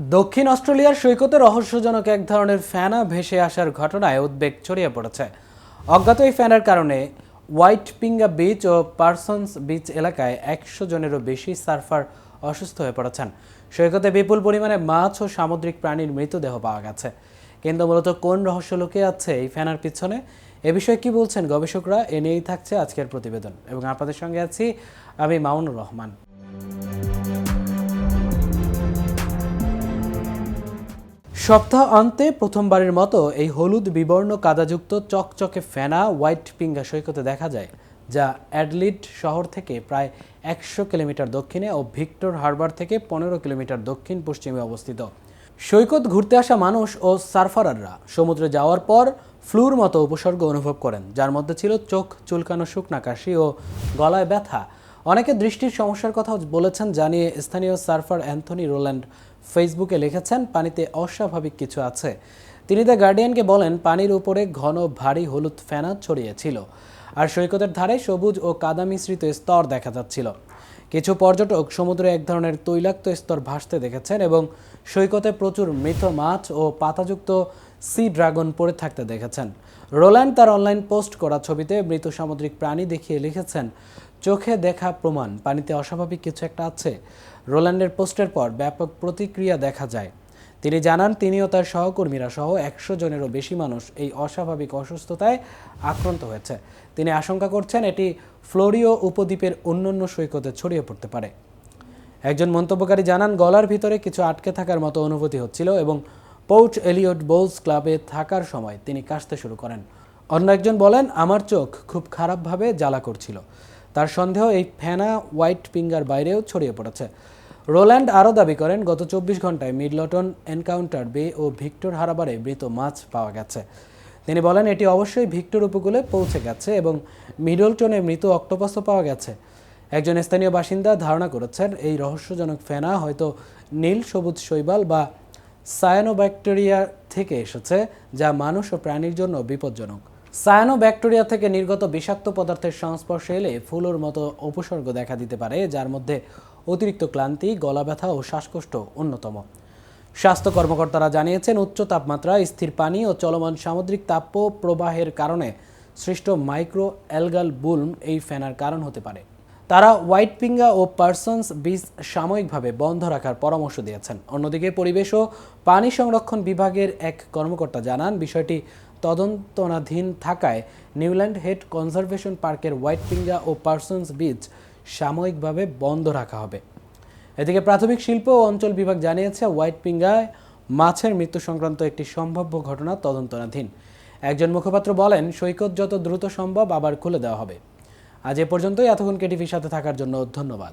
দক্ষিণ অস্ট্রেলিয়ার সৈকতে রহস্যজনক এক ধরনের ফেনা ভেসে আসার ঘটনায় উদ্বেগ ছড়িয়ে পড়েছে। অজ্ঞাত এই ফেনার কারণে হোয়াইটপিঙ্গা বিচ ও পার্সনস বিচ এলাকায় 100 জনেরও বেশি সার্ফার অসুস্থ হয়ে পড়েছেন। সৈকতে বিপুল পরিমাণে মাছ ও সামুদ্রিক প্রাণীর মৃতদেহ পাওয়া গেছে। কিন্তু মূলত কোন রহস্য লুকিয়ে আছে এই ফেনার পিছনে, এ বিষয়ে কি বলছেন গবেষকরা, এ নিয়েই থাকছে আজকের প্রতিবেদন এবং আপনাদের সঙ্গে আছি আমি মামুনুর রহমান। সপ্তাহ অন্তে প্রথমবারের মতো এই হলুদ বিবর্ণ কাদাযুক্ত চকচকে ফেনা হোয়াইটপিঙ্গা সৈকতে দেখা যায়, যা অ্যাডলিড শহর থেকে প্রায় 100 কিলোমিটার দক্ষিণে ও ভিক্টর হারবার থেকে 15 কিলোমিটার দক্ষিণ পশ্চিমে অবস্থিত। সৈকত ঘুরতে আসা মানুষ ও সার্ফাররা সমুদ্রে যাওয়ার পর ফ্লুর মতো উপসর্গ অনুভব করেন, যার মধ্যে ছিল চোখ চুলকানো, শুকনা কাশি ও গলায় ব্যথা। অনেকে দৃষ্টির সমস্যার কথাও বলেছেন জানিয়ে স্থানীয় সার্ফার অ্যান্থনি রোল্যান্ড ফেসবুকে লিখেছেন, পানিতে অস্বাভাবিক কিছু আছে। তিনি দ্য গার্ডিয়ানকে বলেন, পানির উপরে ঘন ভারী হলুদ ফেনা ছড়িয়েছিল আর সৈকতের ধারে সবুজ ও কাদা মিশ্রিত স্তর দেখা যাচ্ছিল। কিছু পর্যটক সমুদ্রে এক ধরনের তৈলাক্ত স্তর ভাসতে দেখেছেন এবং সৈকতে প্রচুর মৃত মাছ ও পাতাযুক্ত সি ড্রাগন পড়ে থাকতে দেখেছেন। রোল্যান্ড তার অনলাইন পোস্ট করা ছবিতে মৃত সামুদ্রিক প্রাণী দেখিয়ে লিখেছেন, চোখে দেখা প্রমাণ পানিতে অস্বাভাবিক কিছু একটা আছে। রোল্যান্ডের পোস্টের পর ব্যাপক প্রতিক্রিয়া দেখা যায়। তিনি জানান, তিনি ও তার সহকর্মীরা সহ 100 জনেরও বেশি মানুষ এই অস্বাভাবিক অসুস্থতায় আক্রান্ত হয়েছে। তিনি আশঙ্কা করছেন এটি ফ্লোরিও উপদ্বীপের অন্যান্য সৈকতে ছড়িয়ে পড়তে পারে। একজন মন্তব্যকারী জানান, গলার ভিতরে কিছু আটকে থাকার মতো অনুভূতি হচ্ছিল এবং পোর্ট এলিয়ট বোলস ক্লাবে থাকার সময় তিনি কাশতে শুরু করেন। অন্য একজন বলেন, আমার চোখ খুব খারাপভাবে জ্বালা করছিল। তার সন্দেহ এই ফেনা হোয়াইটপিঙ্গার বাইরেও ছড়িয়ে পড়েছে। রোল্যান্ড আরও দাবি করেন, গত 24 ঘন্টায় মিডলটন, এনকাউন্টার বে ও ভিক্টর হারবারে মৃত মাছ পাওয়া গেছে। তিনি বলেন, এটি অবশ্যই ভিক্টর উপকূলে পৌঁছে গেছে এবং মিডলটনে মৃত অক্টোপাসও পাওয়া গেছে। একজন স্থানীয় বাসিন্দা ধারণা করেছেন, এই রহস্যজনক ফেনা হয়তো নীল সবুজ শৈবাল বা সায়ানোব্যাকটেরিয়া থেকে এসেছে, যা মানুষ ও প্রাণীর জন্য বিপজ্জনক। সায়ানোব্যাকটেরিয়া থেকে নির্গত বিষাক্ত পদার্থের সংস্পর্শে এলে ফুলোর মতো উপসর্গ দেখা দিতে পারে, যার মধ্যে অতিরিক্ত ক্লান্তি, গলা ব্যথা ও শ্বাসকষ্ট অন্যতম। স্বাস্থ্য কর্মকর্তারা জানিয়েছেন, উচ্চ তাপমাত্রা, স্থির পানি ও চলমান সামুদ্রিক তাপ প্রবাহের কারণে সৃষ্ট মাইক্রো অ্যালগাল বুলম এই ফেনার কারণ হতে পারে। তারা হোয়াইটপিঙ্গা ও পার্সনস বিচ সাময়িকভাবে বন্ধ রাখার পরামর্শ দিয়েছেন। অন্যদিকে পরিবেশ ও পানি সংরক্ষণ বিভাগের এক কর্মকর্তা জানান, বিষয়টি তদন্তনাধীন থাকায় নিউল্যান্ড হেড কনজারভেশন পার্কের হোয়াইটপিঙ্গা ও পার্সনস বিচ সাময়িকভাবে বন্ধ রাখা হবে। এদিকে প্রাথমিক শিল্প ও অঞ্চল বিভাগ জানিয়েছে, হোয়াইটপিঙ্গায় মাছের মৃত্যু সংক্রান্ত একটি সম্ভাব্য ঘটনা তদন্তনাধীন। একজন মুখপাত্র বলেন, সৈকত যত দ্রুত সম্ভব আবার খুলে দেওয়া হবে। আজ এ পর্যন্তই। এতক্ষণ কেটিভির সাথে থাকার জন্য ধন্যবাদ।